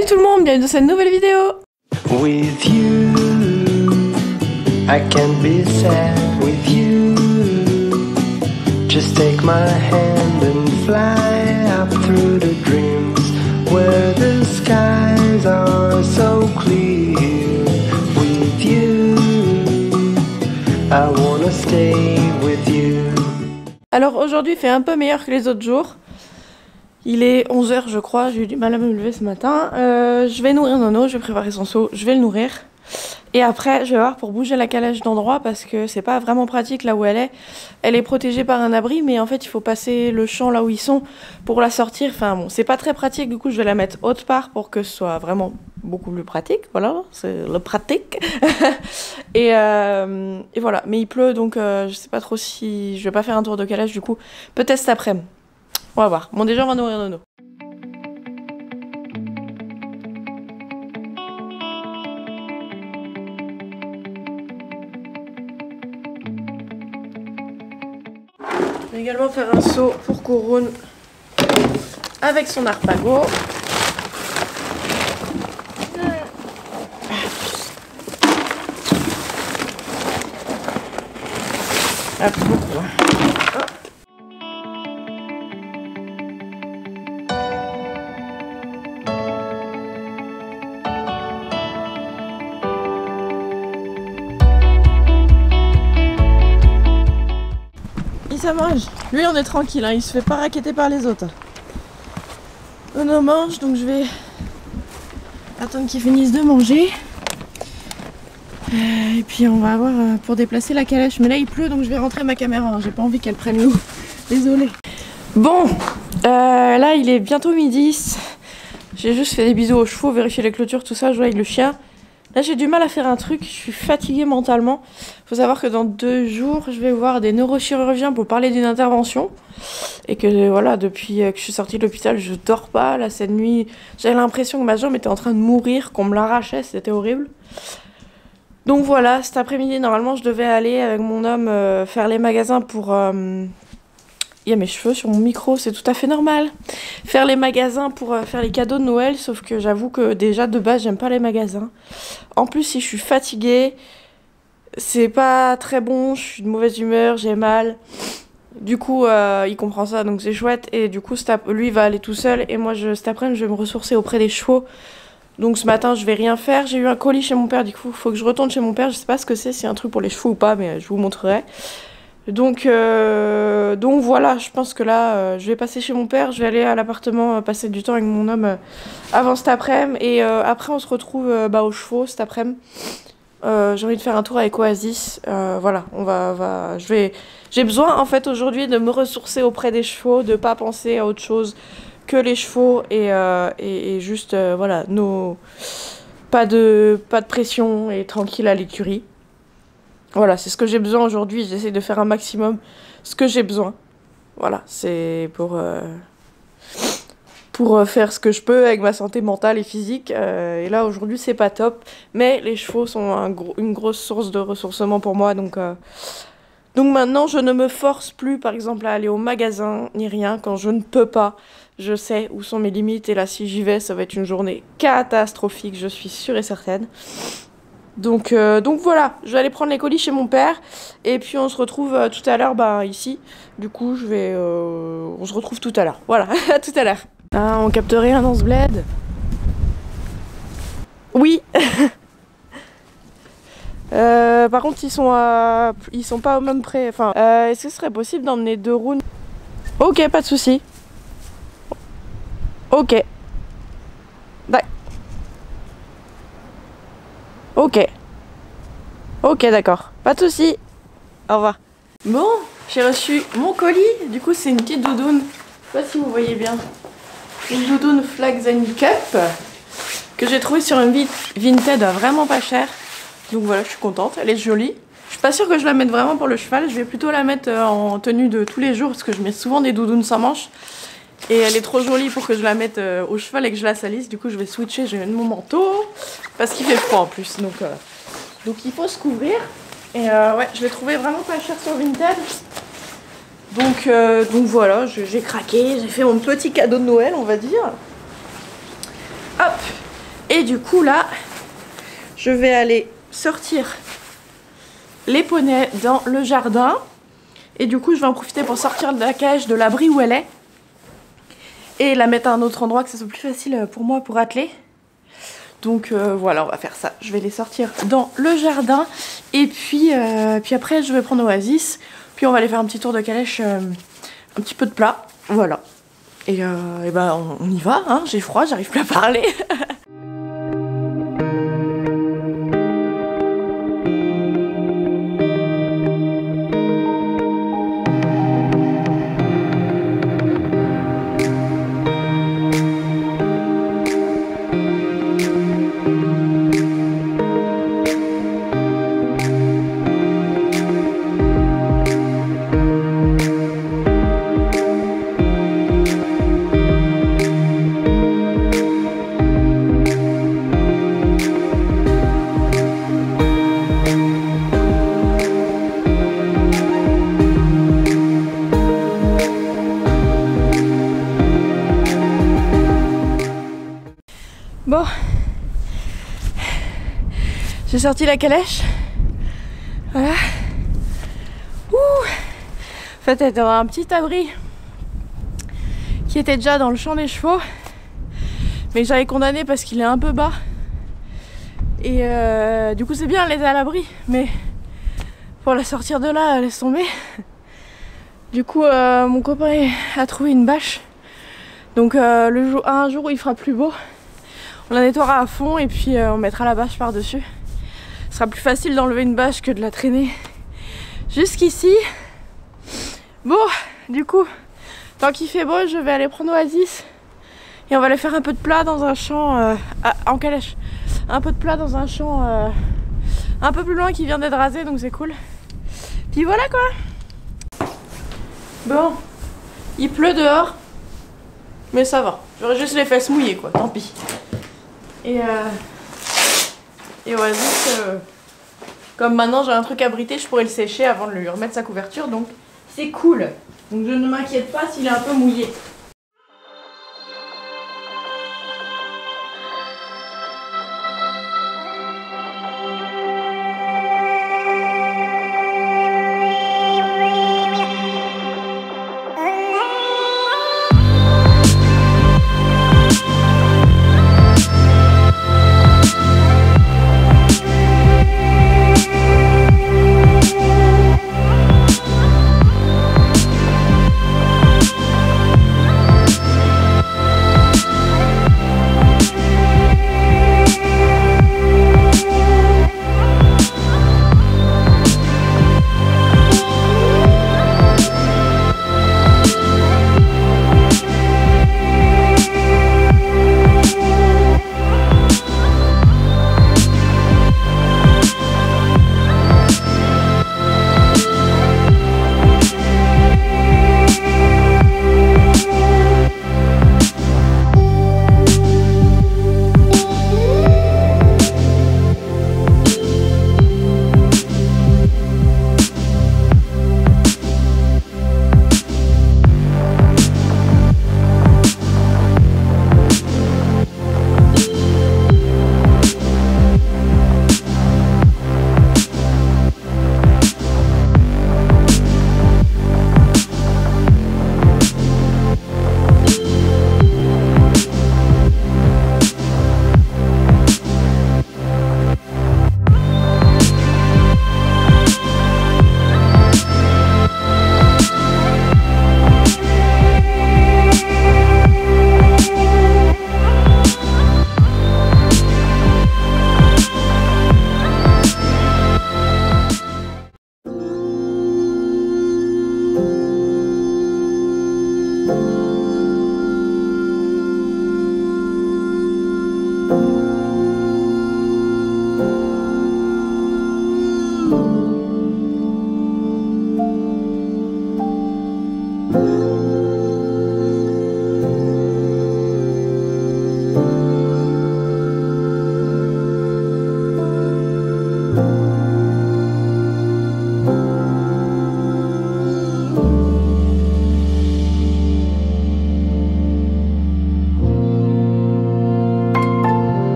Salut tout le monde, bienvenue dans cette nouvelle vidéo. With you, I can't be sad with you. Just take my hand and fly up through the dreams where the skies are so clear. With you, I wanna stay with you. Alors aujourd'hui il fait un peu meilleur que les autres jours. Il est 11 h je crois, j'ai eu du mal à me lever ce matin. Je vais nourrir Nono, je vais préparer son seau, je vais le nourrir. Et après je vais voir pour bouger la calèche d'endroit parce que c'est pas vraiment pratique là où elle est. Elle est protégée par un abri mais en fait il faut passer le champ là où ils sont pour la sortir. Enfin bon, c'est pas très pratique, du coup je vais la mettre autre part pour que ce soit vraiment beaucoup plus pratique. Voilà, c'est le pratique. et voilà, mais il pleut donc je sais pas trop si je vais pas faire un tour de calèche du coup. Peut-être cet après-midi. On va voir. Bon, déjà, on va nourrir Nono. Je vais également faire un seau pour Kouroun avec son arpago. Hop, beaucoup. Ça mange. Lui on est tranquille, hein. Il se fait pas raqueter par les autres. On mange, donc je vais attendre qu'ils finissent de manger. Et puis on va avoir pour déplacer la calèche. Mais là il pleut donc je vais rentrer ma caméra. J'ai pas envie qu'elle prenne l'eau. Désolée. Bon, là il est bientôt midi. J'ai juste fait des bisous aux chevaux, vérifier les clôtures, tout ça, jouer avec le chien. Là j'ai du mal à faire un truc, je suis fatiguée mentalement. Faut savoir que dans 2 jours, je vais voir des neurochirurgiens pour parler d'une intervention. Et que voilà, depuis que je suis sortie de l'hôpital, je dors pas. Là cette nuit, j'avais l'impression que ma jambe était en train de mourir, qu'on me l'arrachait, c'était horrible. Donc voilà, cet après-midi, normalement, je devais aller avec mon homme faire les magasins pour... Il y a mes cheveux sur mon micro, c'est tout à fait normal. Faire les magasins pour faire les cadeaux de Noël, sauf que j'avoue que déjà de base j'aime pas les magasins. En plus si je suis fatiguée, c'est pas très bon, je suis de mauvaise humeur, j'ai mal. Du coup il comprend ça donc c'est chouette et du coup lui il va aller tout seul et moi cet après-midi je vais me ressourcer auprès des chevaux. Donc ce matin je vais rien faire, j'ai eu un colis chez mon père, du coup faut que je retourne chez mon père, je sais pas ce que c'est, si c'est un truc pour les chevaux ou pas mais je vous montrerai. Donc voilà, je pense que là, je vais passer chez mon père, je vais aller à l'appartement, passer du temps avec mon homme avant cet après-midi. Et après, on se retrouve aux chevaux cet après-midi. J'ai envie de faire un tour avec Oasis. Voilà, j'ai besoin en fait aujourd'hui de me ressourcer auprès des chevaux, de pas penser à autre chose que les chevaux et juste, voilà, pas de pression et tranquille à l'écurie. Voilà, c'est ce que j'ai besoin aujourd'hui, j'essaie de faire un maximum ce que j'ai besoin. Voilà, c'est pour faire ce que je peux avec ma santé mentale et physique. Et là, aujourd'hui, c'est pas top. Mais les chevaux sont une grosse source de ressourcement pour moi. Donc maintenant, je ne me force plus, par exemple, à aller au magasin, ni rien, quand je ne peux pas. Je sais où sont mes limites. Et là, si j'y vais, ça va être une journée catastrophique, je suis sûre et certaine. Donc voilà, je vais aller prendre les colis chez mon père et puis on se retrouve tout à l'heure ici. Du coup, on se retrouve tout à l'heure. Voilà, à tout à l'heure. Ah, on capte rien dans ce bled. Oui. Par contre, ils sont pas au même près. Enfin, est-ce que ce serait possible d'emmener 2 roues? Ok, pas de souci. Ok. Ok, d'accord. Pas de soucis. Au revoir. Bon, j'ai reçu mon colis. Du coup, c'est une petite doudoune. Je sais pas si vous voyez bien. Une doudoune Flags and Cup que j'ai trouvée sur une Vinted vraiment pas cher. Donc voilà, je suis contente. Elle est jolie. Je suis pas sûre que je la mette vraiment pour le cheval. Je vais plutôt la mettre en tenue de tous les jours parce que je mets souvent des doudounes sans manches. Et elle est trop jolie pour que je la mette au cheval et que je la salisse. Du coup, je vais switcher. Je vais mettre mon manteau parce qu'il fait froid en plus. Donc il faut se couvrir. Et ouais, je l'ai trouvé vraiment pas cher sur Vinted. Donc voilà, j'ai craqué, j'ai fait mon petit cadeau de Noël, on va dire. Hop, Et du coup là, je vais aller sortir les poneys dans le jardin. Et du coup je vais en profiter pour sortir de la cage, de l'abri où elle est. Et la mettre à un autre endroit que ça soit plus facile pour moi pour atteler. Donc voilà, on va faire ça. Je vais les sortir dans le jardin. Et puis après je vais prendre Oasis. Puis on va aller faire un petit tour de calèche, un petit peu de plat. Voilà. Et ben on y va, hein. J'ai froid, j'arrive plus à parler. Bon, j'ai sorti la calèche. Voilà. Ouh. En fait, elle était dans un petit abri qui était déjà dans le champ des chevaux, mais j'avais condamné parce qu'il est un peu bas. Et du coup, c'est bien, elle était à l'abri, mais pour la sortir de là, laisse tomber. Du coup, mon copain a trouvé une bâche. Donc, un jour où il fera plus beau, on la nettoiera à fond et puis on mettra la bâche par-dessus. Ce sera plus facile d'enlever une bâche que de la traîner jusqu'ici. Bon, du coup, tant qu'il fait beau, je vais aller prendre Oasis. Et on va aller faire un peu de plat dans un champ en calèche. Un peu de plat dans un champ un peu plus loin qui vient d'être rasé, donc c'est cool. Puis voilà quoi. Bon, il pleut dehors. Mais ça va. J'aurais juste les fesses mouillées quoi, tant pis. Et Oasis, comme maintenant j'ai un truc abrité, je pourrais le sécher avant de lui remettre sa couverture, donc c'est cool. Donc je ne m'inquiète pas s'il est un peu mouillé.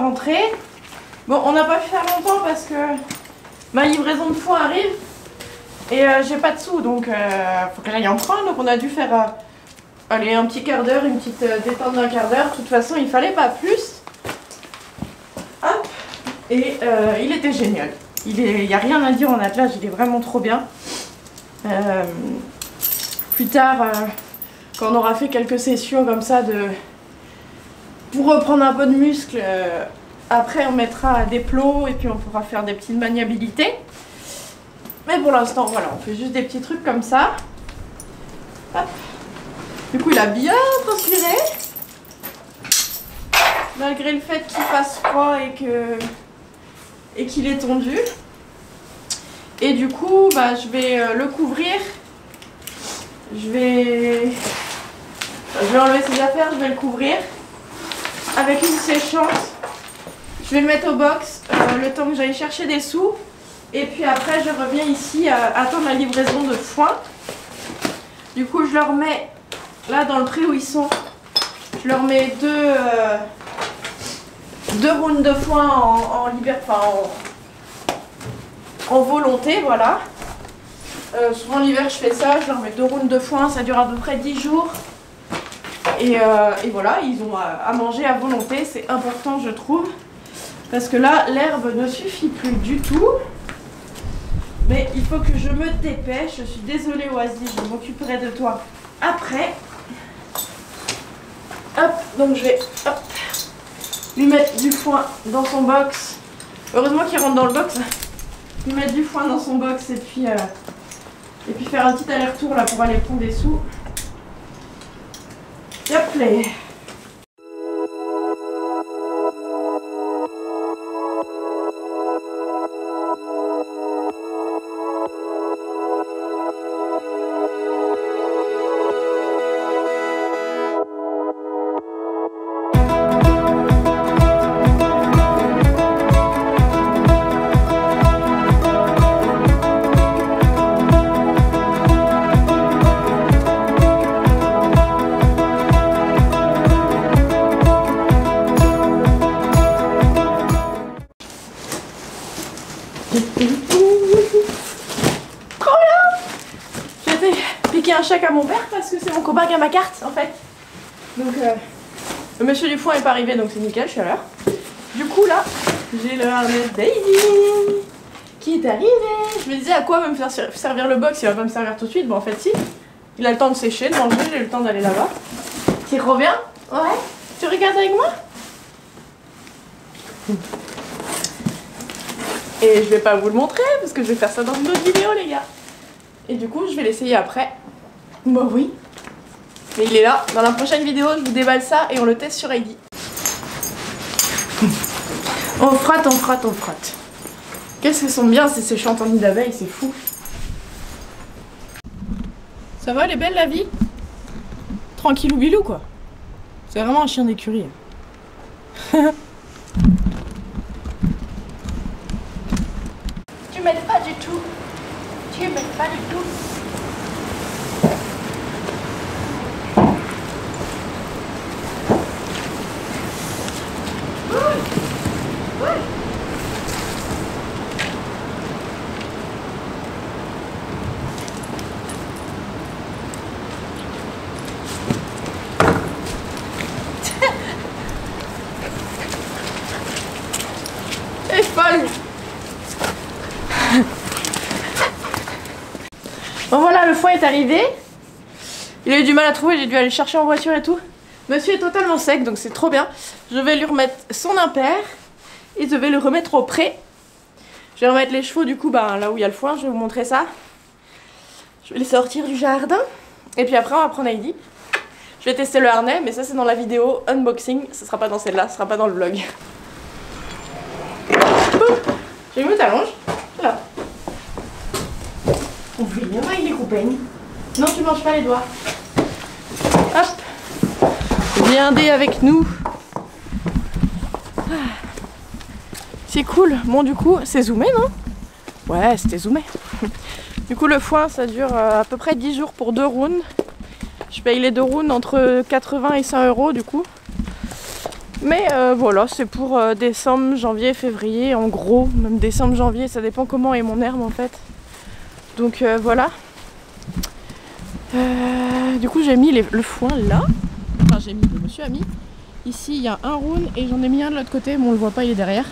rentrée. Bon, on n'a pas pu faire longtemps parce que ma livraison de foin arrive et j'ai pas de sous, donc faut que j'aille en prendre. Donc on a dû faire allez, un petit quart d'heure, une petite détente d'un quart d'heure. De toute façon, il fallait pas plus. Hop. Et il était génial. Il n'y a rien à dire en attelage, il est vraiment trop bien. Plus tard, quand on aura fait quelques sessions comme ça pour reprendre un peu de muscle, après on mettra des plots et puis on pourra faire des petites maniabilités. Mais pour l'instant, voilà, on fait juste des petits trucs comme ça. Hop. Du coup, il a bien transpiré. Malgré le fait qu'il fasse froid et qu'il est tendu. Et du coup, bah, je vais le couvrir. Je vais enlever ses affaires, je vais le couvrir avec une séchante. Je vais le mettre au box le temps que j'aille chercher des sous. Et puis après, je reviens ici attendre la livraison de foin. Du coup, je leur mets là dans le pré où ils sont. Je leur mets deux rounds de foin en volonté, voilà. Souvent l'hiver je fais ça, je leur mets 2 rounds de foin, ça dure à peu près 10 jours. Et voilà, ils ont à manger à volonté, c'est important je trouve. Parce que là, l'herbe ne suffit plus du tout. Mais il faut que je me dépêche, je suis désolée Oasis, je m'occuperai de toi après. Hop, donc je vais lui mettre du foin dans son box. Heureusement qu'il rentre dans le box. Lui mettre du foin dans son box et puis faire un petit aller-retour là pour aller prendre des sous. Hop là. Trop bien! J'ai été piquer un chèque à mon père parce que c'est mon copain qui a ma carte en fait. Donc le monsieur du foin est pas arrivé donc c'est nickel, je suis à l'heure. Du coup là, j'ai le harness Daisy qui est arrivé. Je me disais à quoi va me faire servir le box, il va pas me servir tout de suite. Bon en fait si, il a le temps de sécher, de manger, j'ai le temps d'aller là-bas. Tu reviens? Ouais? Tu regardes avec moi? Et je vais pas vous le montrer parce que je vais faire ça dans une autre vidéo les gars. Et du coup je vais l'essayer après. Bah oui. Mais il est là. Dans la prochaine vidéo je vous déballe ça et on le teste sur Heidi. On frotte, on frotte, on frotte. Qu'est-ce que sont bien ces séchantes en nid d'abeilles, c'est fou. Ça va, elle est belle la vie? Tranquillou bilou quoi. C'est vraiment un chien d'écurie. Tu m'aides pas du tout. Tu m'aides pas du tout. Elle est folle. Bon voilà, le foin est arrivé. Il a eu du mal à trouver, j'ai dû aller le chercher en voiture et tout. Monsieur est totalement sec, donc c'est trop bien. Je vais lui remettre son impair et je vais le remettre au pré. Je vais remettre les chevaux du coup là où il y a le foin, je vais vous montrer ça. Je vais les sortir du jardin. Et puis après on va prendre Heidi. Je vais tester le harnais, mais ça c'est dans la vidéo unboxing. Ce sera pas dans celle-là, ce sera pas dans le vlog. J'ai mis où t'allonges? Là. On fait bien avec les compagnes. Non, tu manges pas les doigts. Hop. Viens dé avec nous. C'est cool. Bon, du coup, c'est zoomé, non? Ouais, c'était zoomé. Du coup, le foin, ça dure à peu près 10 jours pour 2 rounds. Je paye les 2 rounds entre 80 et 100 € du coup. Mais voilà, c'est pour décembre, janvier, février, en gros, même décembre, janvier, ça dépend comment est mon herbe en fait. Donc voilà. Du coup j'ai mis le foin là. Enfin le monsieur a mis. Ici il y a un round et j'en ai mis un de l'autre côté, mais on le voit pas, il est derrière.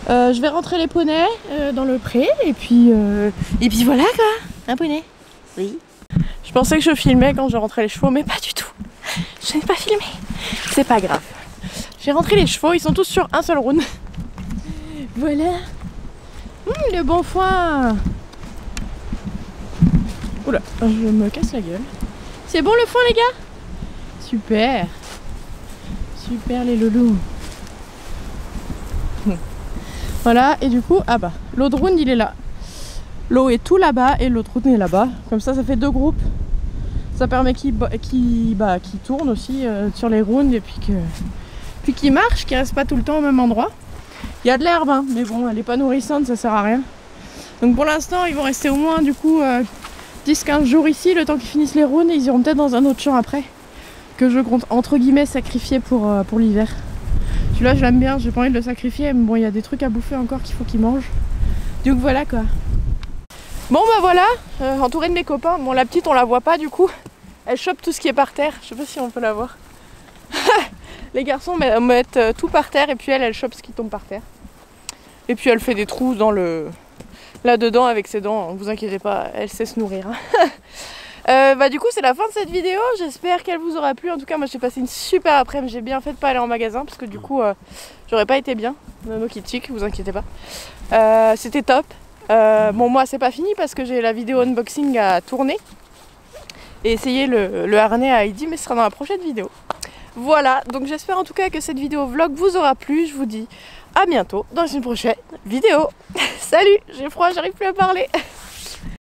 Je vais rentrer les poneys dans le pré et puis voilà quoi, un poney. Oui. Je pensais que je filmais quand je rentrais les chevaux, mais pas du tout. Je n'ai pas filmé. C'est pas grave. J'ai rentré les chevaux, ils sont tous sur un seul round. Voilà. Le bon foin. Oula, je me casse la gueule. C'est bon le foin les gars? Super. Super les loulous. Voilà, et du coup, ah bah, l'autre round il est là. L'eau est tout là-bas et l'autre round est là-bas. Comme ça fait deux groupes. Ça permet qu'il tourne aussi sur les rounds et puis qu'il marche, qu'il reste pas tout le temps au même endroit. Il y a de l'herbe, hein, mais bon, elle est pas nourrissante, ça sert à rien. Donc pour l'instant, ils vont rester au moins du coup 10-15 jours ici, le temps qu'ils finissent les rounds, et ils iront peut-être dans un autre champ après, que je compte entre guillemets sacrifier pour l'hiver. Celui-là je l'aime bien, j'ai pas envie de le sacrifier, mais bon il y a des trucs à bouffer encore qu'il faut qu'il mange. Donc voilà quoi. Bon bah voilà, entourée de mes copains. Bon la petite on la voit pas du coup, elle chope tout ce qui est par terre, je sais pas si on peut la voir. Les garçons mettent tout par terre et puis elle chope ce qui tombe par terre. Et puis elle fait des trous dans là-dedans avec ses dents, vous inquiétez pas, elle sait se nourrir. Bah du coup c'est la fin de cette vidéo, j'espère qu'elle vous aura plu. En tout cas moi j'ai passé une super après-midi, j'ai bien fait de pas aller en magasin parce que du coup j'aurais pas été bien. Nono qui tic, vous inquiétez pas. C'était top. Bon moi c'est pas fini parce que j'ai la vidéo unboxing à tourner et essayer le harnais à Heidi, mais ce sera dans la prochaine vidéo. Voilà, donc j'espère en tout cas que cette vidéo vlog vous aura plu. Je vous dis à bientôt dans une prochaine vidéo. Salut, j'ai froid, j'arrive plus à parler.